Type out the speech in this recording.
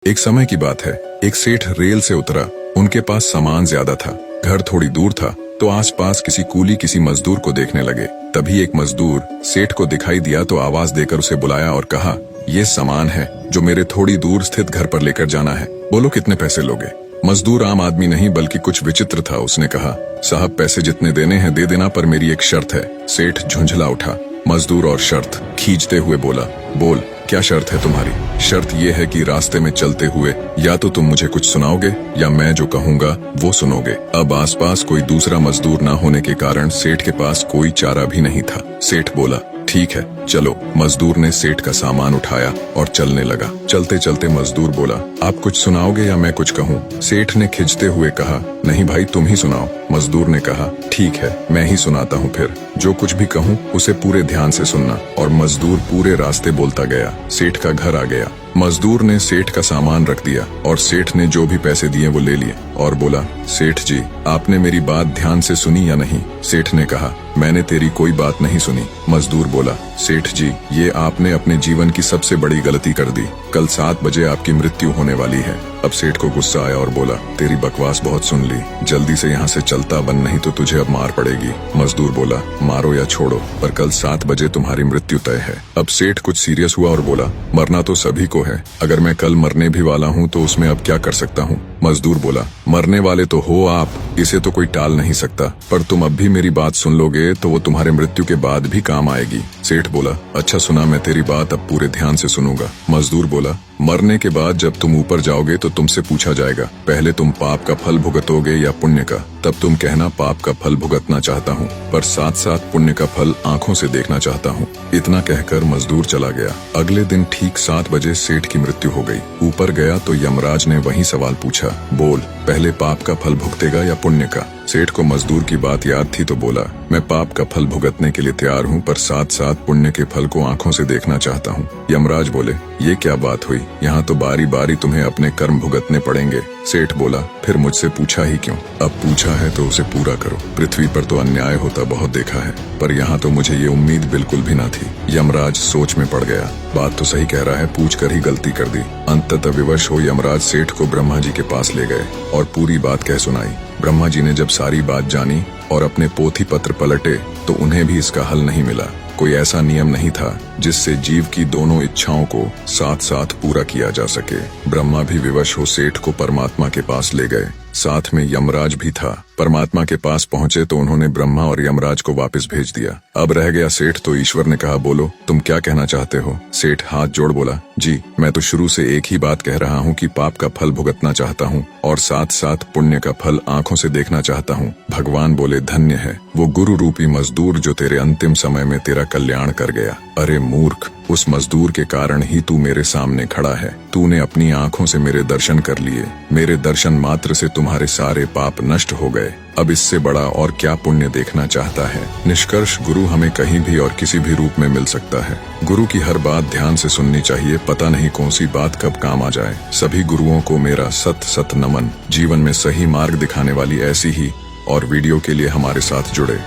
एक समय की बात है, एक सेठ रेल से उतरा। उनके पास सामान ज्यादा था, घर थोड़ी दूर था, तो आसपास किसी कूली किसी मजदूर को देखने लगे। तभी एक मजदूर सेठ को दिखाई दिया तो आवाज देकर उसे बुलाया और कहा, ये सामान है जो मेरे थोड़ी दूर स्थित घर पर लेकर जाना है, बोलो कितने पैसे लोगे। मजदूर आम आदमी नहीं बल्कि कुछ विचित्र था। उसने कहा, साहब पैसे जितने देने हैं दे देना, पर मेरी एक शर्त है। सेठ झुंझला उठा। मजदूर और शर्त खींचते हुए बोला, बोल क्या शर्त है तुम्हारी। शर्त यह है कि रास्ते में चलते हुए या तो तुम मुझे कुछ सुनाओगे या मैं जो कहूंगा वो सुनोगे। अब आसपास कोई दूसरा मजदूर न होने के कारण सेठ के पास कोई चारा भी नहीं था। सेठ बोला, ठीक है चलो। मजदूर ने सेठ का सामान उठाया और चलने लगा। चलते चलते मजदूर बोला, आप कुछ सुनाओगे या मैं कुछ कहूँ। सेठ ने खिंचते हुए कहा, नहीं भाई तुम ही सुनाओ। मजदूर ने कहा, ठीक है मैं ही सुनाता हूँ, फिर जो कुछ भी कहूँ उसे पूरे ध्यान से सुनना। और मजदूर पूरे रास्ते बोलता गया। सेठ का घर आ गया। मजदूर ने सेठ का सामान रख दिया और सेठ ने जो भी पैसे दिए वो ले लिए और बोला, सेठ जी आपने मेरी बात ध्यान से सुनी या नहीं। सेठ ने कहा, मैंने तेरी कोई बात नहीं सुनी। मजदूर बोला, सेठ जी ये आपने अपने जीवन की सबसे बड़ी गलती कर दी। कल 7 बजे आपकी मृत्यु होने वाली है। अब सेठ को गुस्सा आया और बोला, तेरी बकवास बहुत सुन ली, जल्दी से यहाँ से चलता बन, नहीं तो तुझे अब मार पड़ेगी। मजदूर बोला, मारो या छोड़ो पर कल 7 बजे तुम्हारी मृत्यु तय है। अब सेठ कुछ सीरियस हुआ और बोला, मरना तो सभी को है, अगर मैं कल मरने भी वाला हूँ तो उसमें अब क्या कर सकता हूँ। मजदूर बोला, मरने वाले तो हो आप, इसे तो कोई टाल नहीं सकता, पर तुम अब भी मेरी बात सुन लोगे तो वो तुम्हारे मृत्यु के बाद भी काम आएगी। सेठ बोला, अच्छा सुना, मैं तेरी बात अब पूरे ध्यान से सुनूंगा। मजदूर बोला, मरने के बाद जब तुम ऊपर जाओगे तो तुमसे पूछा जाएगा, पहले तुम पाप का फल भुगतोगे या पुण्य का। तब तुम कहना पाप का फल भुगतना चाहता हूँ, पर साथ साथ पुण्य का फल आंखों से देखना चाहता हूँ। इतना कहकर मजदूर चला गया। अगले दिन ठीक 7 बजे सेठ की मृत्यु हो गई। ऊपर गया तो यमराज ने वही सवाल पूछा, बोल पहले पाप का फल भुगतेगा या पुण्य का। सेठ को मजदूर की बात याद थी तो बोला, मैं पाप का फल भुगतने के लिए तैयार हूँ, पर साथ साथ पुण्य के फल को आंखों से देखना चाहता हूँ। यमराज बोले, ये क्या बात हुई, यहाँ तो बारी बारी तुम्हें अपने कर्म भुगतने पड़ेंगे। सेठ बोला, फिर मुझसे पूछा ही क्यों, अब पूछा है तो उसे पूरा करो। पृथ्वी पर तो अन्याय होता बहुत देखा है, पर यहाँ तो मुझे ये उम्मीद बिल्कुल भी न थी। यमराज सोच में पड़ गया, बात तो सही कह रहा है, पूछ कर ही गलती कर दी। अंततः विवश हो यमराज सेठ को ब्रह्मा जी के पास ले गए और पूरी बात कह सुनाई। ब्रह्मा जी ने जब सारी बात जानी और अपने पोथी पत्र पलटे तो उन्हें भी इसका हल नहीं मिला। कोई ऐसा नियम नहीं था जिससे जीव की दोनों इच्छाओं को साथ साथ पूरा किया जा सके। ब्रह्मा भी विवश हो सेठ को परमात्मा के पास ले गए, साथ में यमराज भी था। परमात्मा के पास पहुंचे तो उन्होंने ब्रह्मा और यमराज को वापस भेज दिया। अब रह गया सेठ, तो ईश्वर ने कहा, बोलो तुम क्या कहना चाहते हो। सेठ हाथ जोड़ बोला, जी मैं तो शुरू से एक ही बात कह रहा हूँ कि पाप का फल भुगतना चाहता हूँ और साथ साथ पुण्य का फल आंखों से देखना चाहता हूँ। भगवान बोले, धन्य है वो गुरु रूपी मजदूर जो तेरे अंतिम समय में तेरा कल्याण कर गया। अरे मूर्ख, उस मजदूर के कारण ही तू मेरे सामने खड़ा है। तूने अपनी आंखों से मेरे दर्शन कर लिए, मेरे दर्शन मात्र से तुम्हारे सारे पाप नष्ट हो गए। अब इससे बड़ा और क्या पुण्य देखना चाहता है। निष्कर्ष, गुरु हमें कहीं भी और किसी भी रूप में मिल सकता है। गुरु की हर बात ध्यान से सुननी चाहिए, पता नहीं कौन सी बात कब काम आ जाए। सभी गुरुओं को मेरा सत सत नमन। जीवन में सही मार्ग दिखाने वाली ऐसी ही और वीडियो के लिए हमारे साथ जुड़े।